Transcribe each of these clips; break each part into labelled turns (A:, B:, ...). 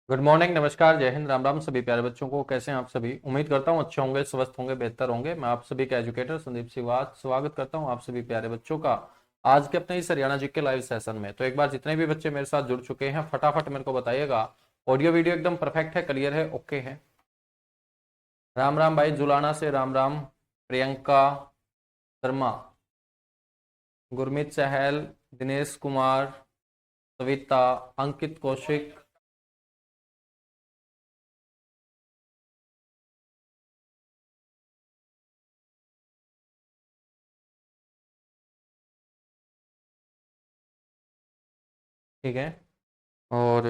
A: Good morning, नमस्कार, जय हिंद, राम राम सभी प्यारे बच्चों को। कैसे हैं आप सभी? उम्मीद करता हूँ अच्छे होंगे, स्वस्थ होंगे, बेहतर होंगे। मैं आप सभी का एजुकेटर संदीप सिवाच स्वागत करता हूँ आप सभी प्यारे बच्चों का आज के अपने इस हरियाणा जी के लाइव सेशन में। तो एक बार जितने भी बच्चे मेरे साथ जुड़ चुके हैं फटाफट मेरे को बताइएगा। ऑडियो वीडियो एकदम परफेक्ट है, क्लियर है, ओके है? राम राम भाई जुलाना से, राम राम। प्रियंका शर्मा, गुरमीत सहल, दिनेश कुमार, सविता, अंकित कौशिक। ठीक है। और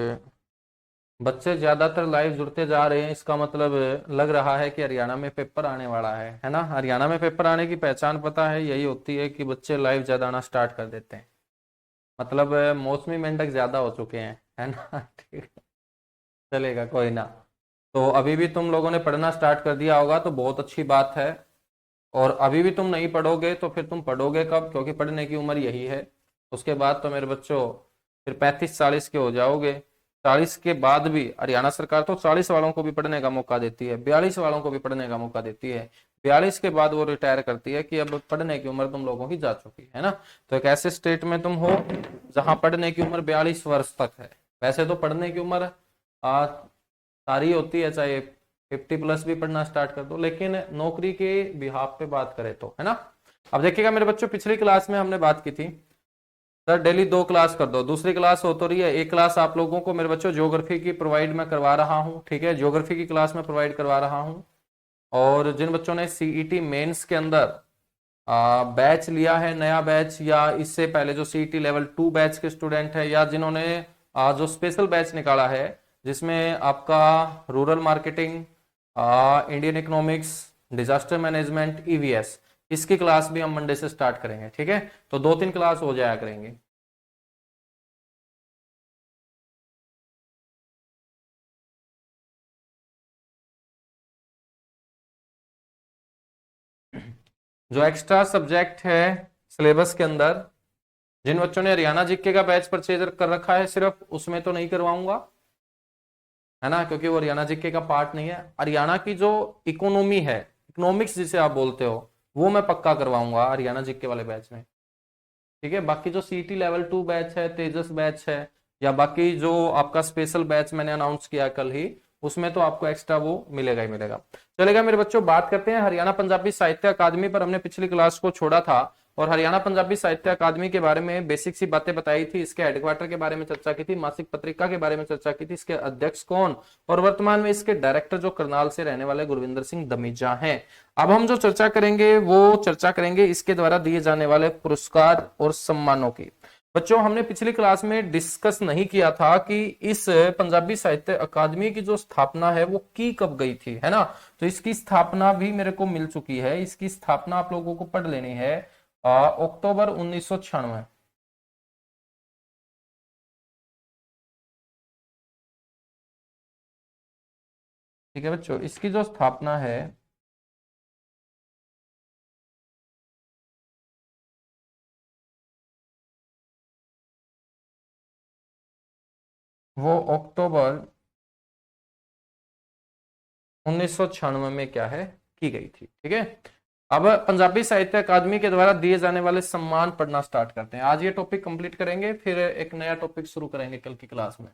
A: बच्चे ज्यादातर लाइव जुड़ते जा रहे हैं, इसका मतलब लग रहा है कि हरियाणा में पेपर आने वाला है ना? हरियाणा में पेपर आने की पहचान पता है, यही होती है कि बच्चे लाइव ज्यादा आना स्टार्ट कर देते हैं। मतलब मौसमी मेंढक ज्यादा हो चुके हैं, है ना? ठीक है, चलेगा, कोई ना। तो अभी भी तुम लोगों ने पढ़ना स्टार्ट कर दिया होगा तो बहुत अच्छी बात है। और अभी भी तुम नहीं पढ़ोगे तो फिर तुम पढ़ोगे कब? क्योंकि पढ़ने की उम्र यही है। उसके बाद तो मेरे बच्चों फिर 35-40 के हो जाओगे। 40 के बाद भी हरियाणा सरकार तो 40 वालों को भी पढ़ने का मौका देती है, 42 वालों को भी पढ़ने का मौका देती है। 42 के बाद वो रिटायर करती है कि अब पढ़ने की उम्र तुम लोगों की जा चुकी है ना। तो एक ऐसे स्टेट में तुम हो जहां पढ़ने की उम्र 42 वर्ष तक है। वैसे तो पढ़ने की उम्र सारी होती है, चाहे 50 प्लस भी पढ़ना स्टार्ट कर दो, लेकिन नौकरी के बिहाफ पे बात करें तो, है ना? अब देखिएगा मेरे बच्चों, पिछली क्लास में हमने बात की थी सर डेली 2 क्लास कर दो। दूसरी क्लास हो तो रही है, एक क्लास आप लोगों को मेरे बच्चों ज्योग्राफी की प्रोवाइड मैं करवा रहा हूँ। ठीक है, ज्योग्राफी की क्लास में प्रोवाइड करवा रहा हूँ। और जिन बच्चों ने सीईटी मेंस के अंदर बैच लिया है, नया बैच, या इससे पहले जो सीईटी लेवल 2 बैच के स्टूडेंट है, या जिन्होंने जो स्पेशल बैच निकाला है जिसमें आपका rural marketing, Indian economics, disaster management, EVS, इसकी क्लास भी हम मंडे से स्टार्ट करेंगे। ठीक है, तो 2-3 क्लास हो जाया करेंगे। जो एक्स्ट्रा सब्जेक्ट है सिलेबस के अंदर, जिन बच्चों ने हरियाणा जीके का बैच परचेज कर रखा है सिर्फ उसमें तो नहीं करवाऊंगा, है ना? क्योंकि वो हरियाणा जीके का पार्ट नहीं है। हरियाणा की जो इकोनॉमी है, इकोनॉमिक्स जिसे आप बोलते हो, वो मैं पक्का करवाऊंगा हरियाणा जीके वाले बैच में। ठीक है, बाकी जो सीटी लेवल 2 बैच है, तेजस बैच है, या बाकी जो आपका स्पेशल बैच मैंने अनाउंस किया कल ही, उसमें तो आपको एक्स्ट्रा वो मिलेगा ही मिलेगा। चलेगा मेरे बच्चों, बात करते हैं हरियाणा पंजाबी साहित्य अकादमी पर। हमने पिछली क्लास को छोड़ा था और हरियाणा पंजाबी साहित्य अकादमी के बारे में बेसिक सी बातें बताई थी। इसके हेडक्वार्टर के बारे में चर्चा की थी, मासिक पत्रिका के बारे में चर्चा की थी, इसके अध्यक्ष कौन, और वर्तमान में इसके डायरेक्टर जो करनाल से रहने वाले गुरविंदर सिंह दमीजा हैं। अब हम जो चर्चा करेंगे वो चर्चा करेंगे इसके द्वारा दिए जाने वाले पुरस्कार और सम्मानों की। बच्चों, हमने पिछली क्लास में डिस्कस नहीं किया था कि इस पंजाबी साहित्य अकादमी की जो स्थापना है वो की कब गई थी, है ना? तो इसकी स्थापना भी मेरे को मिल चुकी है। इसकी स्थापना आप लोगों को पढ़ लेनी है, अक्टूबर 1996। ठीक है बच्चों, इसकी जो स्थापना है वो अक्टूबर 1996 में क्या है, की गई थी। ठीक है, अब पंजाबी साहित्य अकादमी के द्वारा दिए जाने वाले सम्मान पढ़ना स्टार्ट करते हैं। आज ये टॉपिक कंप्लीट करेंगे, फिर एक नया टॉपिक शुरू करेंगे कल की क्लास में।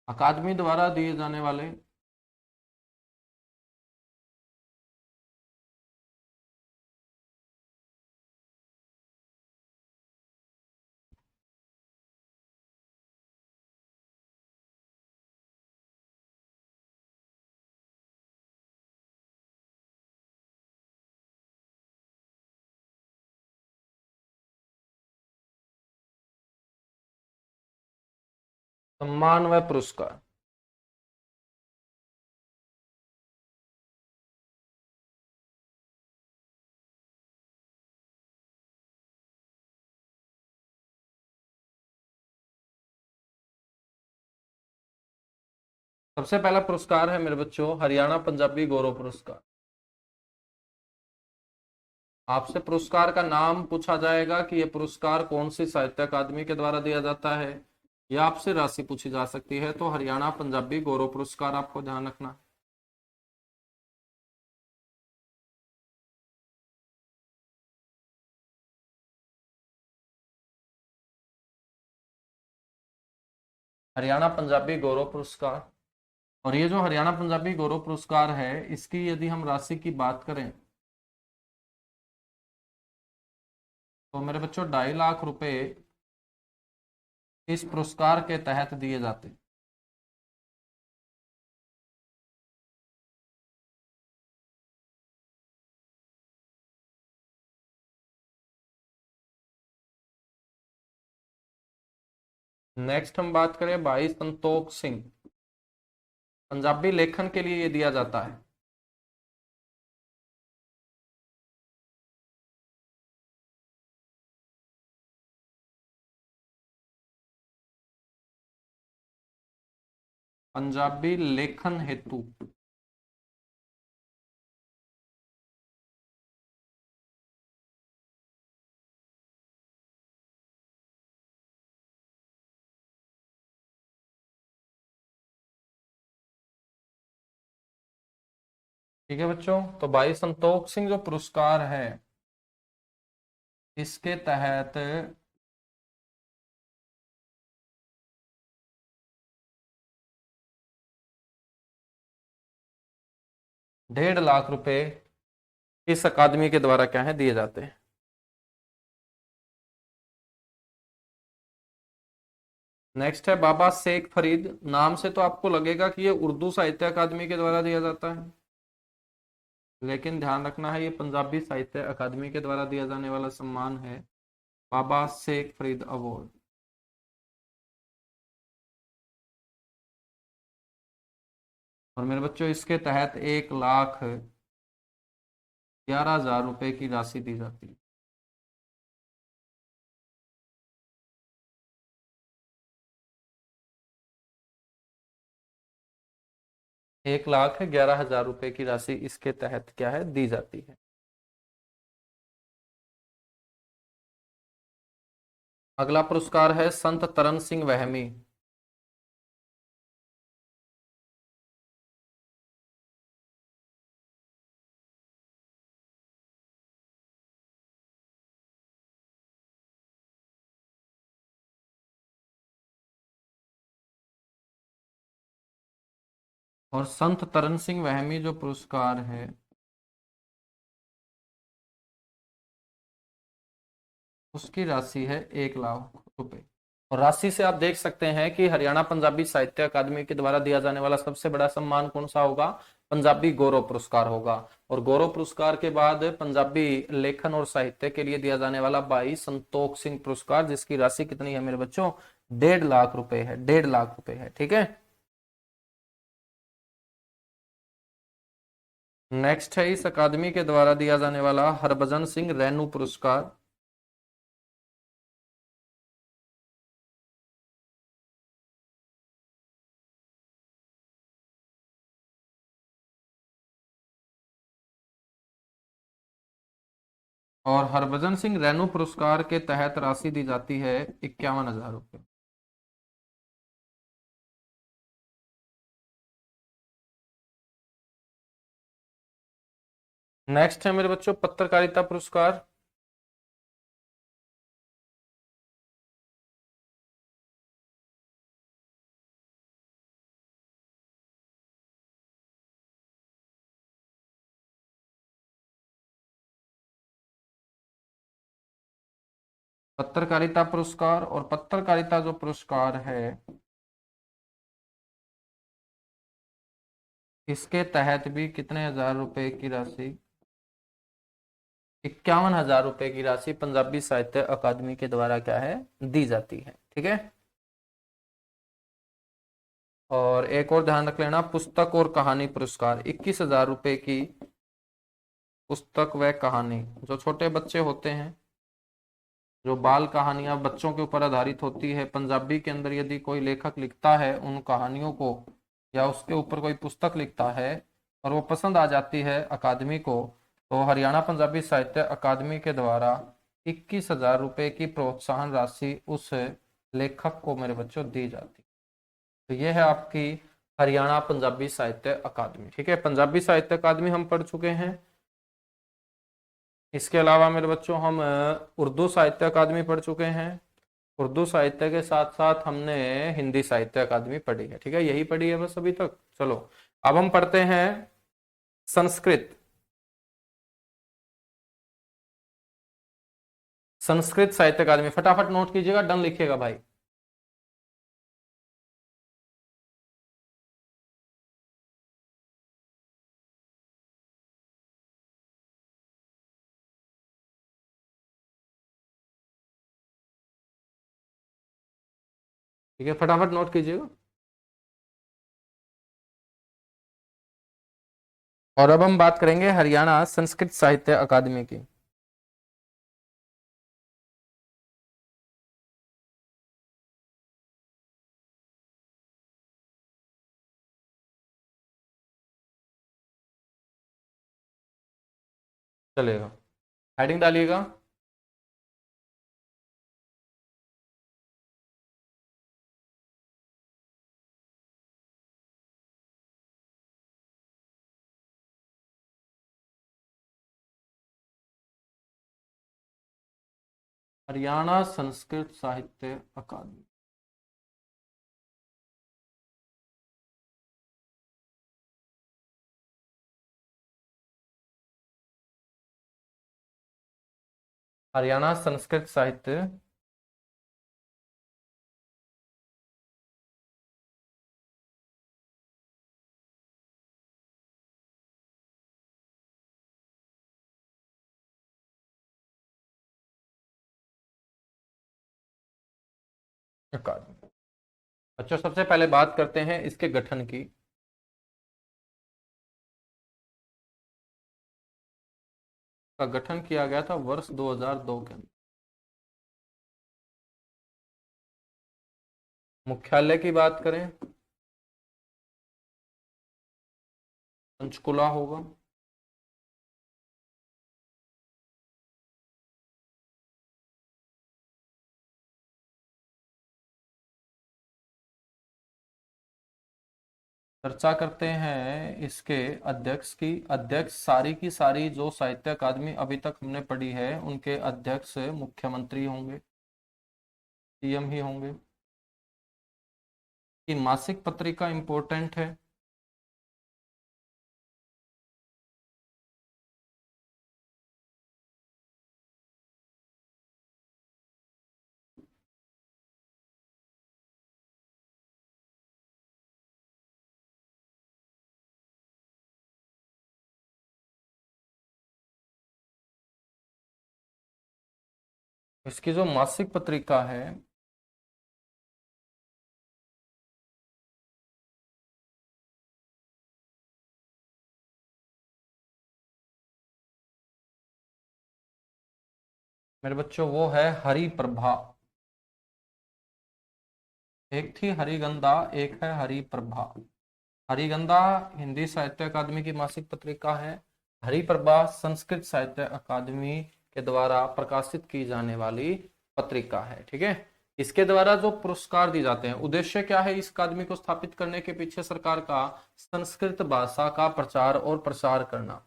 A: अकादमी द्वारा दिए जाने वाले सम्मान व पुरस्कार। सबसे पहला पुरस्कार है मेरे बच्चों हरियाणा पंजाबी गौरव पुरस्कार। आपसे पुरस्कार का नाम पूछा जाएगा कि यह पुरस्कार कौन सी साहित्य अकादमी के द्वारा दिया जाता है, या आपसे राशि पूछी जा सकती है, तो हरियाणा पंजाबी गौरव पुरस्कार आपको ध्यान रखना। हरियाणा पंजाबी गौरव पुरस्कार। और ये जो हरियाणा पंजाबी गौरव पुरस्कार है, इसकी यदि हम राशि की बात करें तो मेरे बच्चों 2.5 लाख रुपए इस पुरस्कार के तहत दिए जाते हैं। नेक्स्ट हम बात करें भाई संतोख सिंह, पंजाबी लेखन के लिए ये दिया जाता है। पंजाबी लेखन हेतु। ठीक है बच्चों, तो भाई संतोख सिंह जो पुरस्कार है, इसके तहत 1.5 लाख रुपए इस अकादमी के द्वारा क्या है दिए जाते हैं। नेक्स्ट है बाबा शेख फरीद। नाम से तो आपको लगेगा कि ये उर्दू साहित्य अकादमी के द्वारा दिया जाता है, लेकिन ध्यान रखना है ये पंजाबी साहित्य अकादमी के द्वारा दिया जाने वाला सम्मान है, बाबा शेख फरीद अवार्ड। और मेरे बच्चों इसके तहत 1,11,000 रुपए की राशि दी जाती है। 1,11,000 रुपए की राशि इसके तहत क्या है दी जाती है। अगला पुरस्कार है संत तरन सिंह वहमी। और संत तरन सिंह वहमी जो पुरस्कार है, उसकी राशि है 1 लाख रुपए। और राशि से आप देख सकते हैं कि हरियाणा पंजाबी साहित्य अकादमी के द्वारा दिया जाने वाला सबसे बड़ा सम्मान कौन सा होगा, पंजाबी गौरव पुरस्कार होगा। और गौरव पुरस्कार के बाद पंजाबी लेखन और साहित्य के लिए दिया जाने वाला भाई संतोख सिंह पुरस्कार, जिसकी राशि कितनी है मेरे बच्चों, 1.5 लाख रुपए है, 1.5 लाख रुपए है। ठीक है। नेक्स्ट है इस अकादमी के द्वारा दिया जाने वाला हरभजन सिंह रेनू पुरस्कार। और हरभजन सिंह रेनू पुरस्कार के तहत राशि दी जाती है 51,000 रुपये। नेक्स्ट है मेरे बच्चों पत्रकारिता पुरस्कार। पत्रकारिता पुरस्कार, और पत्रकारिता जो पुरस्कार है, इसके तहत भी कितने हजार रुपए की राशि, 51,000 रुपए की राशि पंजाबी साहित्य अकादमी के द्वारा क्या है दी जाती है। ठीक है। और एक और ध्यान रख लेना, पुस्तक और कहानी पुरस्कार 21,000 रुपए की पुस्तक व कहानी। जो छोटे बच्चे होते हैं, जो बाल कहानियां बच्चों के ऊपर आधारित होती है, पंजाबी के अंदर यदि कोई लेखक लिखता है उन कहानियों को या उसके ऊपर कोई पुस्तक लिखता है और वो पसंद आ जाती है अकादमी को, तो हरियाणा पंजाबी साहित्य अकादमी के द्वारा 21,000 रुपए की प्रोत्साहन राशि उस लेखक को मेरे बच्चों दी जाती। तो ये है आपकी हरियाणा पंजाबी साहित्य अकादमी। ठीक है, पंजाबी साहित्य अकादमी हम पढ़ चुके हैं। इसके अलावा मेरे बच्चों हम उर्दू साहित्य अकादमी पढ़ चुके हैं। उर्दू साहित्य के साथ साथ हमने हिंदी साहित्य अकादमी पढ़ी है। ठीक है, यही पढ़ी है बस अभी तक। चलो अब हम पढ़ते हैं संस्कृत। संस्कृत साहित्य अकादमी फटाफट नोट कीजिएगा, डन लिखिएगा भाई। ठीक है, फटाफट नोट कीजिएगा। और अब हम बात करेंगे हरियाणा संस्कृत साहित्य अकादमी की। चलेगा, हेडिंग डालिएगा। हरियाणा संस्कृत साहित्य अकादमी। हरियाणा संस्कृत साहित्य अकादमी। अच्छा, सबसे पहले बात करते हैं इसके गठन की। का गठन किया गया था वर्ष 2002 के अंदर। मुख्यालय की बात करें, पंचकुला होगा। चर्चा करते हैं इसके अध्यक्ष की। अध्यक्ष सारी की सारी जो साहित्य अकादमी अभी तक हमने पढ़ी है उनके अध्यक्ष मुख्यमंत्री होंगे, सीएम ही होंगे। कि मासिक पत्रिका इंपॉर्टेंट है। इसकी जो मासिक पत्रिका है, मेरे बच्चों वो है हरिप्रभा। एक थी हरिगंधा, एक है हरिप्रभा। हरिगंधा हिंदी साहित्य अकादमी की मासिक पत्रिका है। हरिप्रभा संस्कृत साहित्य अकादमी के द्वारा प्रकाशित की जाने वाली पत्रिका है। ठीक है, इसके द्वारा जो पुरस्कार दिए जाते हैं, उद्देश्य क्या है इस अकादमी को स्थापित करने के पीछे सरकार का? संस्कृत भाषा का प्रचार और प्रसार करना।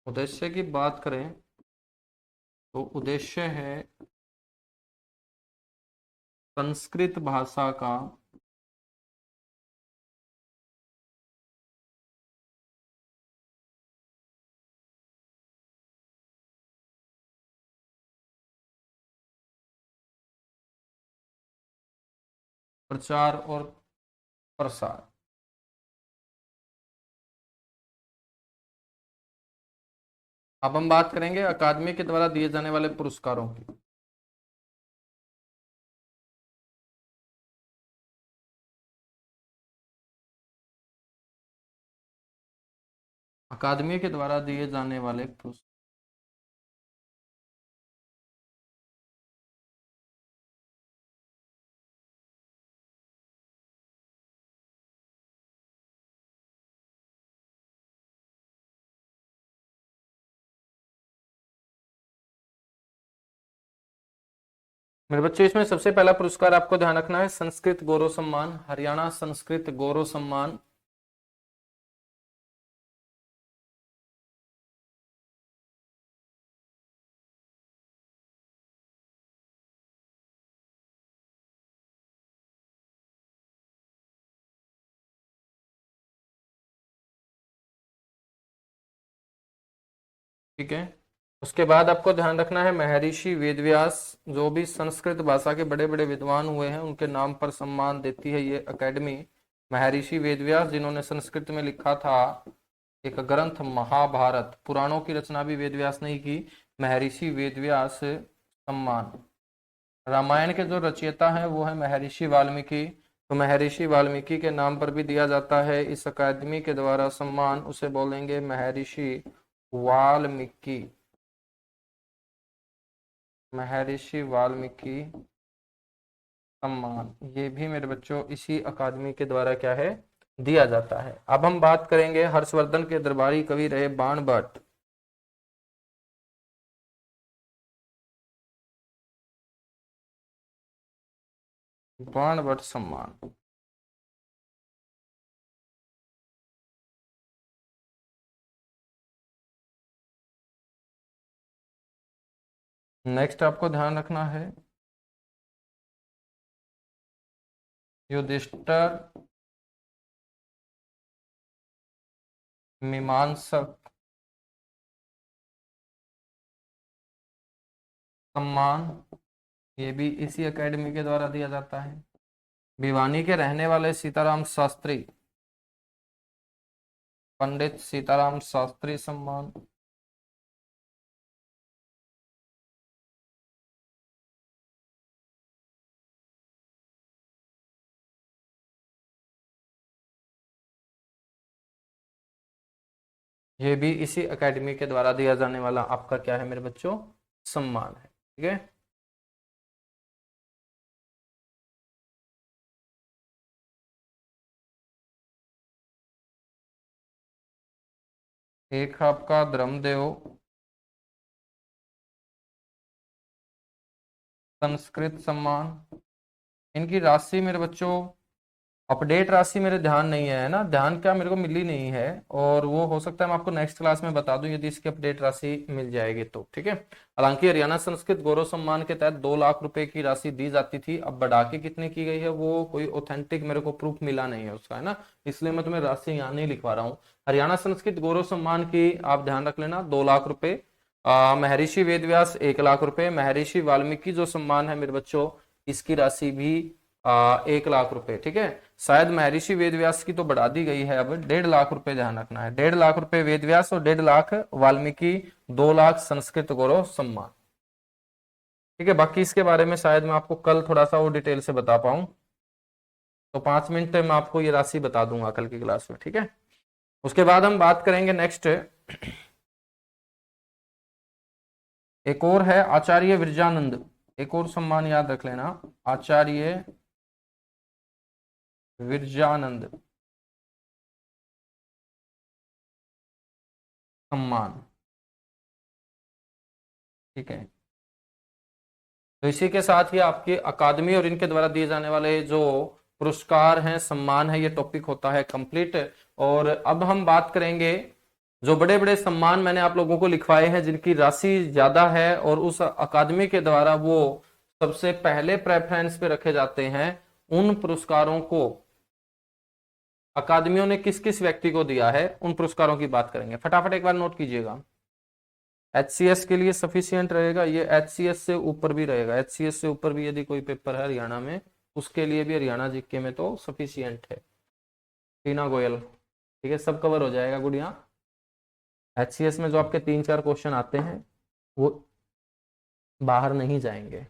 A: उद्देश्य की बात करें तो उद्देश्य है संस्कृत भाषा का प्रचार और प्रसार। अब हम बात करेंगे अकादमी के द्वारा दिए जाने वाले पुरस्कारों की। अकादमी के द्वारा दिए जाने वाले पुरस्कार। मेरे बच्चों इसमें सबसे पहला पुरस्कार आपको ध्यान रखना है संस्कृत गौरव सम्मान, हरियाणा संस्कृत गौरव सम्मान। ठीक है, उसके बाद आपको ध्यान रखना है महर्षि वेदव्यास, जो भी संस्कृत भाषा के बड़े बड़े विद्वान हुए हैं उनके नाम पर सम्मान देती है ये अकेडमी। महर्षि वेदव्यास जिन्होंने संस्कृत में लिखा था एक ग्रंथ महाभारत, पुराणों की रचना भी वेदव्यास ने ही की, महर्षि वेदव्यास सम्मान। रामायण के जो रचयिता हैं वो है महर्षि वाल्मीकि, तो महर्षि वाल्मीकि के नाम पर भी दिया जाता है इस अकादमी के द्वारा सम्मान, उसे बोलेंगे महर्षि वाल्मीकि, महर्षि वाल्मीकि सम्मान। ये भी मेरे बच्चों इसी अकादमी के द्वारा क्या है, दिया जाता है। अब हम बात करेंगे हर्षवर्धन के दरबारी कवि रहे बाणभट्ट। बाणभट्ट सम्मान। नेक्स्ट आपको ध्यान रखना है युधिष्ठिर मीमांसक सम्मान, ये भी इसी एकेडमी के द्वारा दिया जाता है। भिवानी के रहने वाले सीताराम शास्त्री, पंडित सीताराम शास्त्री सम्मान। ये भी इसी एकेडमी के द्वारा दिया जाने वाला आपका क्या है मेरे बच्चों, सम्मान है। ठीक है, एक आपका धर्मदेव संस्कृत सम्मान। इनकी राशि मेरे बच्चों, अपडेट राशि मेरे ध्यान नहीं है ना, ध्यान क्या मेरे को मिली नहीं है, और वो हो सकता है मैं आपको नेक्स्ट क्लास में बता दूं यदि इसकी अपडेट राशि मिल जाएगी तो। ठीक है, हालांकि हरियाणा संस्कृत गौरव सम्मान के तहत 2 लाख रुपए की राशि दी जाती थी, अब बढ़ा के कितने की गई है वो कोई ऑथेंटिक मेरे को प्रूफ मिला नहीं है उसका, है ना, इसलिए मैं तुम्हें राशि यहाँ नहीं लिखवा रहा हूँ। हरियाणा संस्कृत गौरव सम्मान की आप ध्यान रख लेना 2 लाख रुपए। महर्षि वेदव्यास 1 लाख रुपए, महर्षि वाल्मीकि जो सम्मान है मेरे बच्चों इसकी राशि भी 1 लाख रुपए। ठीक है, शायद महर्षि वेदव्यास की तो बढ़ा दी गई है, अब 1.5 लाख रुपए ध्यान रखना है, 1.5 लाख रुपए वेदव्यास और 1.5 लाख वाल्मीकि, 2 लाख संस्कृत गौरव सम्मान। ठीक है, बाकी इसके बारे में शायद मैं आपको कल थोड़ा सा और डिटेल से बता पाऊं, तो 5 मिनट में आपको ये राशि बता दूंगा कल की क्लास में। ठीक है, उसके बाद हम बात करेंगे नेक्स्ट, एक और है आचार्य विरजानंद, एक और सम्मान याद रख लेना, आचार्य विरजानंद सम्मान। ठीक है, तो इसी के साथ ही आपकी अकादमी और इनके द्वारा दिए जाने वाले जो पुरस्कार हैं सम्मान है ये टॉपिक होता है कंप्लीट। और अब हम बात करेंगे जो बड़े बड़े सम्मान मैंने आप लोगों को लिखवाए हैं जिनकी राशि ज्यादा है और उस अकादमी के द्वारा वो सबसे पहले प्रेफरेंस पे रखे जाते हैं, उन पुरस्कारों को अकादमियों ने किस किस व्यक्ति को दिया है उन पुरस्कारों की बात करेंगे। फटाफट एक बार नोट कीजिएगा। एचसीएस के लिए सफिशियंट रहेगा, ये एचसीएस से ऊपर भी रहेगा, एचसीएस से ऊपर भी यदि कोई पेपर है हरियाणा में उसके लिए भी हरियाणा जीके में तो सफिशियंट है। टीना गोयल, ठीक है, सब कवर हो जाएगा गुड़िया। एचसीएस में जो आपके 3-4 क्वेश्चन आते हैं वो बाहर नहीं जाएंगे।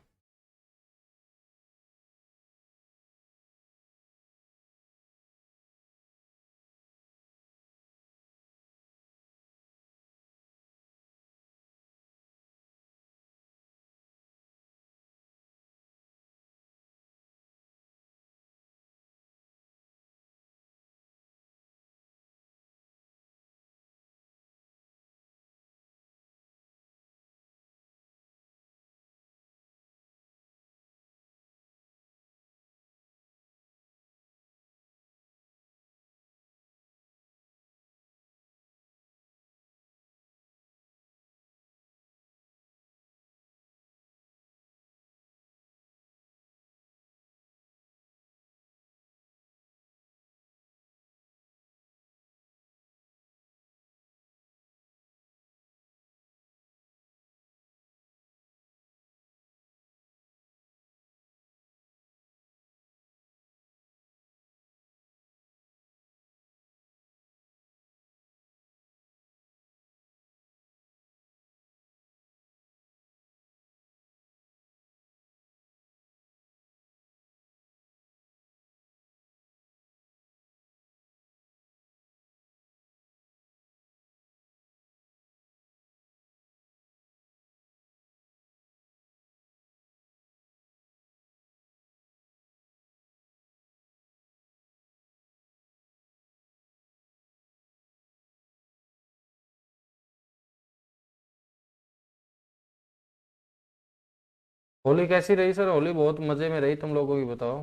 A: होली कैसी रही सर? होली बहुत मजे में रही, तुम लोगों की बताओ,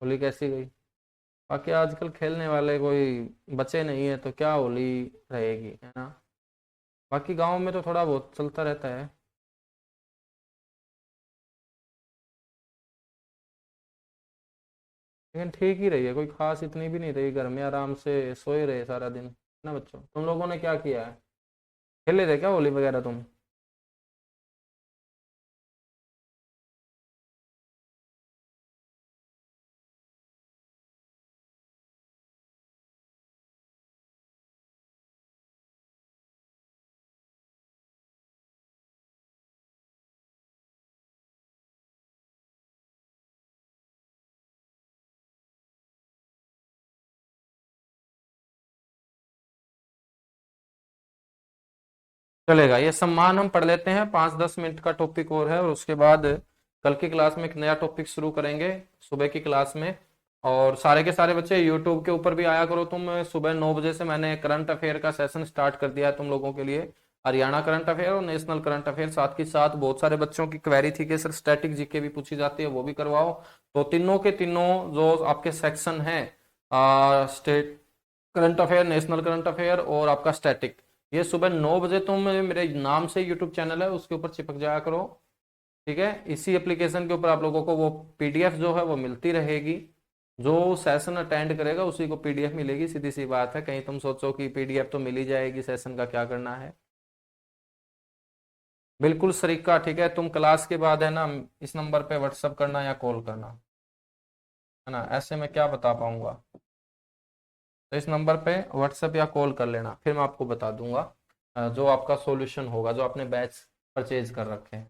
A: होली कैसी गई? बाकी आजकल खेलने वाले कोई बचे नहीं है तो क्या होली रहेगी, है ना? बाकी गांव में तो थोड़ा बहुत चलता रहता है। लेकिन ठीक ही रही है, कोई खास इतनी भी नहीं रही, घर में आराम से सोए रहे सारा दिन, है ना बच्चों? तुम लोगों ने क्या किया है? खेले थे क्या होली वगैरह तुम? चलेगा, ये सम्मान हम पढ़ लेते हैं, 5-10 मिनट का टॉपिक और है, और उसके बाद कल की क्लास में एक नया टॉपिक शुरू करेंगे सुबह की क्लास में। और सारे के सारे बच्चे यूट्यूब के ऊपर भी आया करो तुम, सुबह 9 बजे से मैंने करंट अफेयर का सेशन स्टार्ट कर दिया है तुम लोगों के लिए। हरियाणा करंट अफेयर और नेशनल करंट अफेयर, साथ के साथ बहुत सारे बच्चों की क्वेरी थी कि सर स्टैटिक जीके भी पूछी जाती है, वो भी करवाओ। तो तीनों के तीनों जो आपके सेक्शन हैं, state current affair, national current affair और आपका स्टैटिक, ये सुबह 9 बजे तुम मेरे नाम से यूट्यूब चैनल है उसके ऊपर चिपक जाया करो। ठीक है, इसी एप्लीकेशन के ऊपर आप लोगों को वो पीडीएफ जो है वो मिलती रहेगी। जो सेशन अटेंड करेगा उसी को पीडीएफ मिलेगी, सीधी सी बात है, कहीं तुम सोचो कि पीडीएफ तो मिल ही जाएगी, सेशन का क्या करना है। बिल्कुल सरीका, ठीक है, तुम क्लास के बाद है ना इस नंबर पे व्हाट्सअप करना या कॉल करना, है ना? ऐसे मैं क्या बता पाऊंगा, तो इस नंबर पे व्हाट्सएप या कॉल कर लेना, फिर मैं आपको बता दूंगा जो आपका सॉल्यूशन होगा, जो आपने बैच परचेज कर रखे हैं।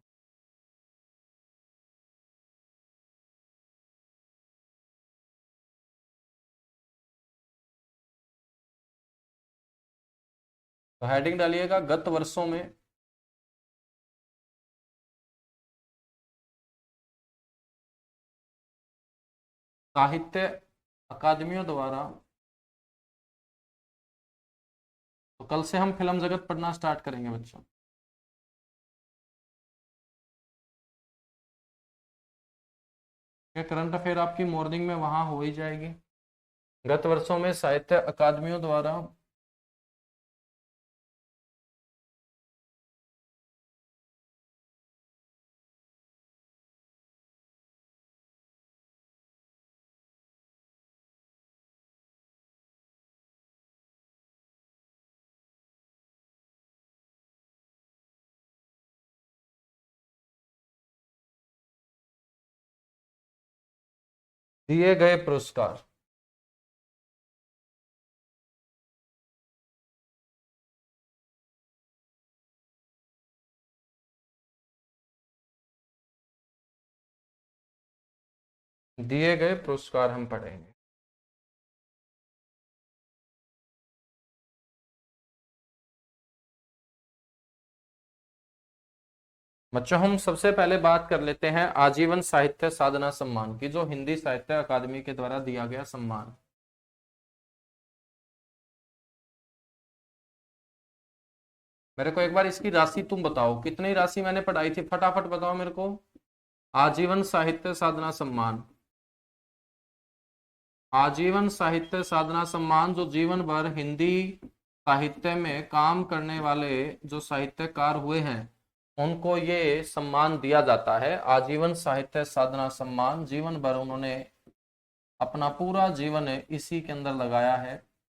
A: तो हेडिंग डालिएगा गत वर्षों में साहित्य अकादमियों द्वारा। तो कल से हम फिल्म जगत पढ़ना स्टार्ट करेंगे बच्चों। करंट अफेयर आपकी मॉर्निंग में वहां हो ही जाएगी। गत वर्षों में साहित्य अकादमियों द्वारा दिए गए पुरस्कार। दिए गए पुरस्कार हम पढ़ेंगे। बच्चों हम सबसे पहले बात कर लेते हैं आजीवन साहित्य साधना सम्मान की, जो हिंदी साहित्य अकादमी के द्वारा दिया गया सम्मान। मेरे को एक बार इसकी राशि तुम बताओ, कितनी राशि मैंने पढ़ाई थी, फटाफट बताओ मेरे को। आजीवन साहित्य साधना सम्मान, आजीवन साहित्य साधना सम्मान जो जीवन भर हिंदी साहित्य में काम करने वाले जो साहित्यकार हुए हैं उनको ये सम्मान दिया जाता है। आजीवन साहित्य साधना सम्मान, जीवन भर उन्होंने अपना पूरा जीवन इसी के अंदर लगाया है,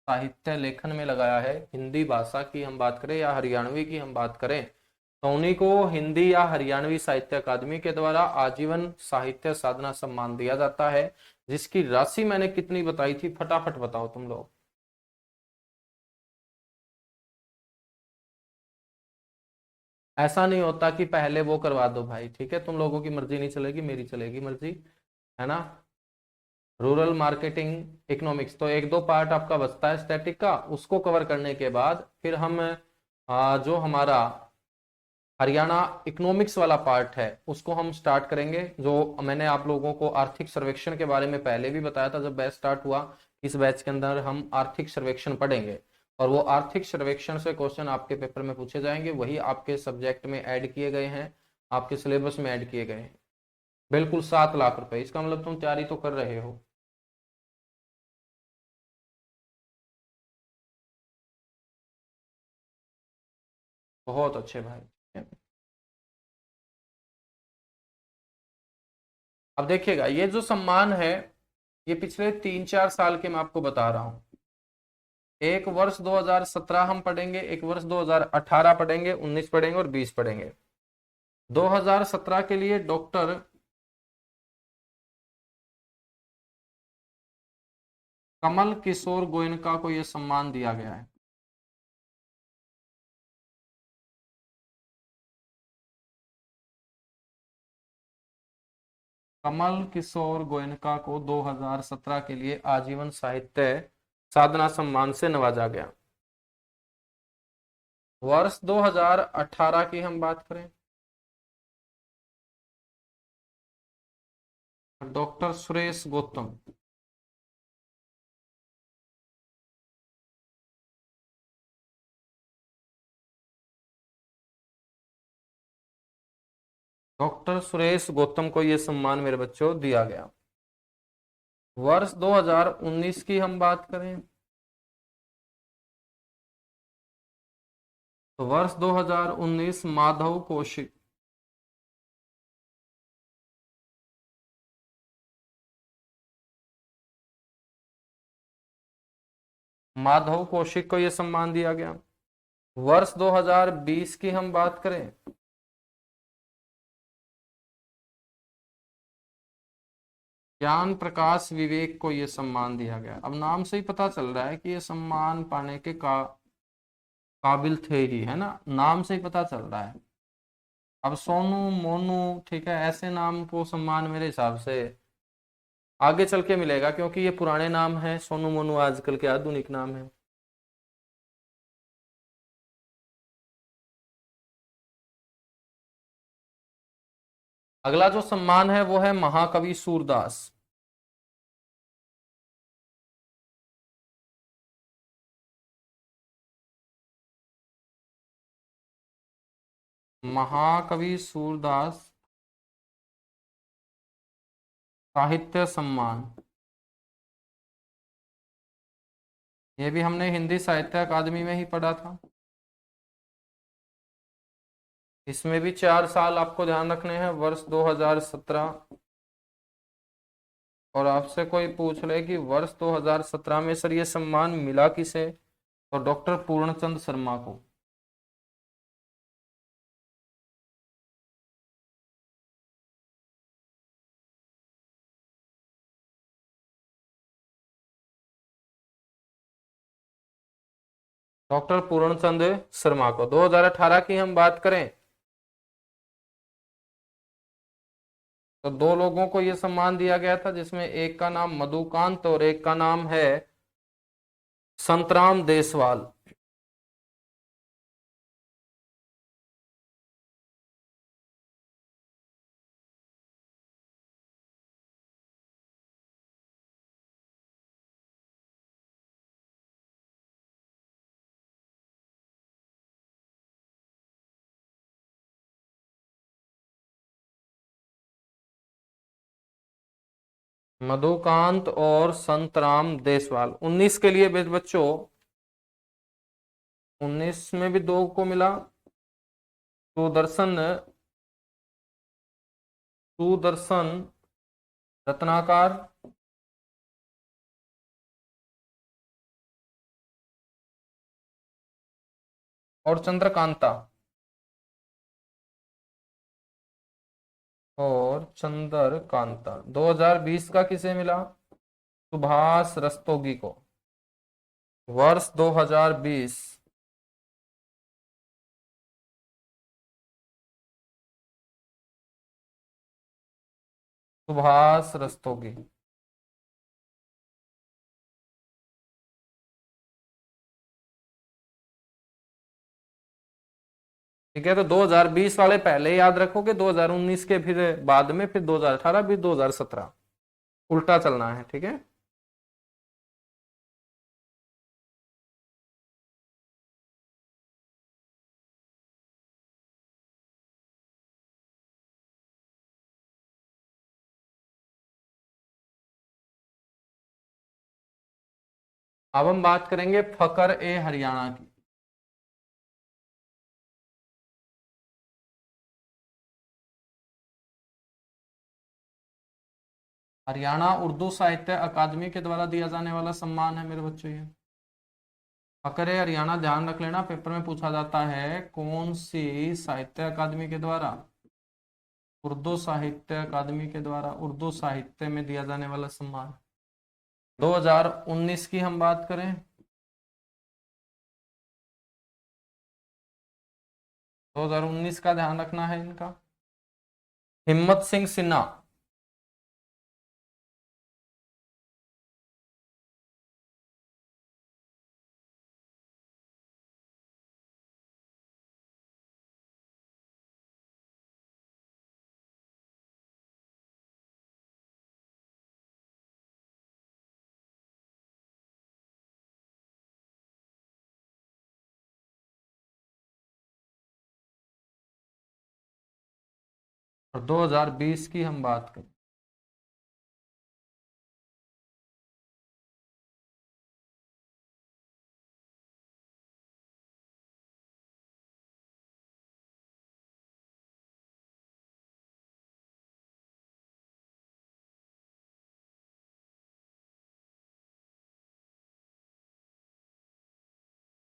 A: साहित्य लेखन में लगाया है। हिंदी भाषा की हम बात करें या हरियाणवी की हम बात करें, तो उन्हीं को हिंदी या हरियाणवी साहित्य अकादमी के द्वारा आजीवन साहित्य साधना सम्मान दिया जाता है। जिसकी राशि मैंने कितनी बताई थी, फटाफट बताओ तुम लोग। ऐसा नहीं होता कि पहले वो करवा दो भाई, ठीक है, तुम लोगों की मर्जी नहीं चलेगी, मेरी चलेगी मर्जी, है ना? रूरल मार्केटिंग इकोनॉमिक्स, तो एक दो पार्ट आपका बचता है स्टैटिक का, उसको कवर करने के बाद फिर हम जो हमारा हरियाणा इकोनॉमिक्स वाला पार्ट है उसको हम स्टार्ट करेंगे। जो मैंने आप लोगों को आर्थिक सर्वेक्षण के बारे में पहले भी बताया था जब बैच स्टार्ट हुआ, इस बैच के अंदर हम आर्थिक सर्वेक्षण पढ़ेंगे, और वो आर्थिक सर्वेक्षण से क्वेश्चन आपके पेपर में पूछे जाएंगे, वही आपके सब्जेक्ट में ऐड किए गए हैं, आपके सिलेबस में ऐड किए गए हैं। बिल्कुल 7 लाख रुपए, इसका मतलब तुम तैयारी तो कर रहे हो। बहुत अच्छे भाई। अब देखिएगा, ये जो सम्मान है, ये पिछले 3-4 साल के मैं आपको बता रहा हूं। एक वर्ष 2017 हम पढ़ेंगे, एक वर्ष 2018 पढ़ेंगे, 19 पढ़ेंगे और 20 पढ़ेंगे। 2017 के लिए डॉक्टर कमल किशोर गोयनका को यह सम्मान दिया गया है। कमल किशोर गोयनका को 2017 के लिए आजीवन साहित्य साधना सम्मान से नवाजा गया। वर्ष 2018 की हम बात करें, डॉक्टर सुरेश गौतम। डॉक्टर सुरेश गौतम को यह सम्मान मेरे बच्चों दिया गया। वर्ष 2019 की हम बात करें, तो वर्ष 2019 माधव कौशिक। माधव कौशिक को यह सम्मान दिया गया। वर्ष 2020 की हम बात करें, ज्ञान प्रकाश विवेक को यह सम्मान दिया गया। अब नाम से ही पता चल रहा है कि ये सम्मान पाने के काबिल थे ही, है ना, नाम से ही पता चल रहा है। अब सोनू, मोनू, ठीक है, ऐसे नाम को सम्मान मेरे हिसाब से आगे चल के मिलेगा, क्योंकि ये पुराने नाम हैं। सोनू मोनू आजकल के आधुनिक नाम है। अगला जो सम्मान है वो है महाकवि सूरदास। महाकवि सूरदास साहित्य सम्मान, ये भी हमने हिंदी साहित्य अकादमी में ही पढ़ा था। इसमें भी 4 साल आपको ध्यान रखने हैं, वर्ष 2017। और आपसे कोई पूछ ले कि वर्ष 2017 में सर ये सम्मान मिला किसे, तो डॉक्टर पूर्णचंद शर्मा को। डॉक्टर पूर्णचंद शर्मा को 2018 की हम बात करें, तो दो लोगों को यह सम्मान दिया गया था, जिसमें एक का नाम मधुकांत और एक का नाम है संतराम देसवाल। मधुकांत और संतराम देसवाल। 19 के लिए बच्चों, 19 में भी दो को मिला, सुदर्शन, सुदर्शन रत्नाकार और चंद्रकांता। और चंद्रकांता 2020 का किसे मिला? सुभाष रस्तोगी को। वर्ष 2020 सुभाष रस्तोगी। ठीक है, तो 2020 वाले पहले याद रखोगे, 2019 के फिर बाद में, फिर 2018, फिर 2017, उल्टा चलना है, ठीक है। अब हम बात करेंगे फकर ए हरियाणा की। हरियाणा उर्दू साहित्य अकादमी के द्वारा दिया जाने वाला सम्मान है मेरे बच्चों ये। फकर ए हरियाणा ध्यान रख लेना, पेपर में पूछा जाता है कौन सी साहित्य अकादमी के द्वारा, उर्दू साहित्य अकादमी के द्वारा उर्दू साहित्य में दिया जाने वाला सम्मान। 2019 की हम बात करें, 2019 का ध्यान रखना है इनका। हिम्मत सिंह सिन्हा, और 2020 की हम बात करें,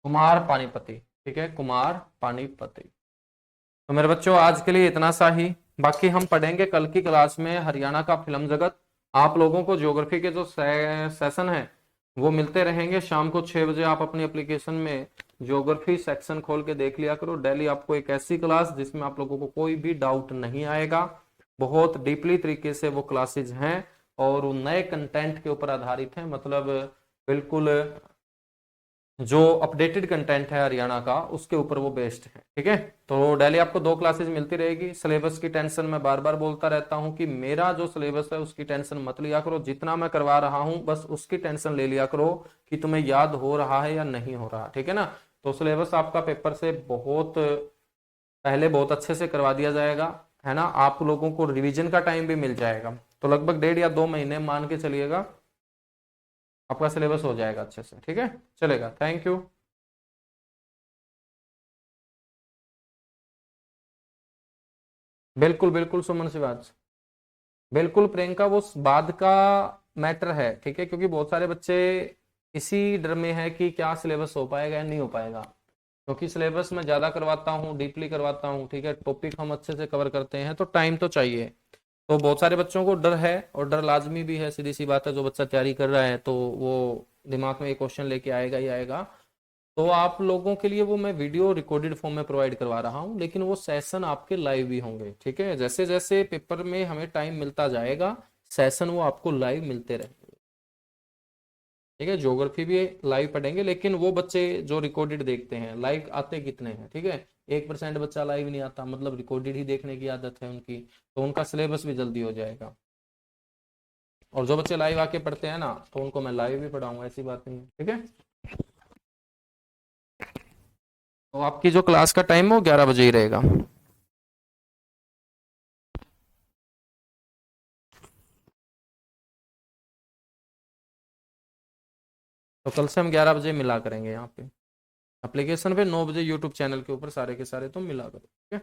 A: कुमार पानीपति। ठीक है, कुमार पानीपति। तो मेरे बच्चों आज के लिए इतना सा ही, बाकी हम पढ़ेंगे कल की क्लास में हरियाणा का फिल्म जगत। आप लोगों को ज्योग्राफी के जो सेशन है वो मिलते रहेंगे, शाम को 6 बजे आप अपनी एप्लीकेशन में ज्योग्राफी सेक्शन खोल के देख लिया करो। डेली आपको एक ऐसी क्लास जिसमें आप लोगों को कोई भी डाउट नहीं आएगा, बहुत डीपली तरीके से वो क्लासेज हैं और वो नए कंटेंट के ऊपर आधारित है, मतलब बिल्कुल जो अपडेटेड कंटेंट है हरियाणा का उसके ऊपर वो बेस्ड है। ठीक है, तो डेली आपको 2 क्लासेज मिलती रहेगी। सिलेबस की टेंशन मैं बार बार बोलता रहता हूं कि मेरा जो सिलेबस है उसकी टेंशन मत लिया करो, जितना मैं करवा रहा हूं बस उसकी टेंशन ले लिया करो कि तुम्हें याद हो रहा है या नहीं हो रहा। ठीक है ना, तो सिलेबस आपका पेपर से बहुत पहले बहुत अच्छे से करवा दिया जाएगा, है ना। आप लोगों को रिवीजन का टाइम भी मिल जाएगा, तो लगभग 1.5 या 2 महीने मान के चलिएगा आपका सिलेबस हो जाएगा अच्छे से। ठीक है, चलेगा, थैंक यू। बिल्कुल बिल्कुल सुमन शिवाज, बिल्कुल प्रियंका, वो बाद का मैटर है। ठीक है, क्योंकि बहुत सारे बच्चे इसी डर में है कि क्या सिलेबस हो पाएगा या नहीं हो पाएगा, क्योंकि सिलेबस मैं ज्यादा करवाता हूँ, डीपली करवाता हूँ। ठीक है, टॉपिक हम अच्छे से कवर करते हैं तो टाइम तो चाहिए। तो बहुत सारे बच्चों को डर है और डर लाजमी भी है, सीधी सी बात है। जो बच्चा तैयारी कर रहा है तो वो दिमाग में ये क्वेश्चन लेके आएगा ही आएगा। तो आप लोगों के लिए वो मैं वीडियो रिकॉर्डेड फॉर्म में प्रोवाइड करवा रहा हूँ, लेकिन वो सेशन आपके लाइव भी होंगे। ठीक है, जैसे जैसे पेपर में हमें टाइम मिलता जाएगा सेशन वो आपको लाइव मिलते रहेंगे। ठीक है, ज्योग्राफी भी लाइव पढ़ेंगे, लेकिन वो बच्चे जो रिकॉर्डेड देखते हैं, लाइव आते कितने हैं? ठीक है, 1% बच्चा लाइव नहीं आता, मतलब रिकॉर्डेड ही देखने की आदत है उनकी, तो उनका सिलेबस भी जल्दी हो जाएगा। और जो बच्चे लाइव आके पढ़ते हैं ना तो उनको मैं लाइव भी पढ़ाऊंगा, ऐसी बात नहीं है। ठीक है, तो आपकी जो क्लास का टाइम है वो 11 बजे ही रहेगा। तो कल से हम 11 बजे मिला करेंगे यहाँ पे एप्लीकेशन पे, 9 बजे यूट्यूब चैनल के ऊपर सारे के सारे तुम मिला करो। ठीक है।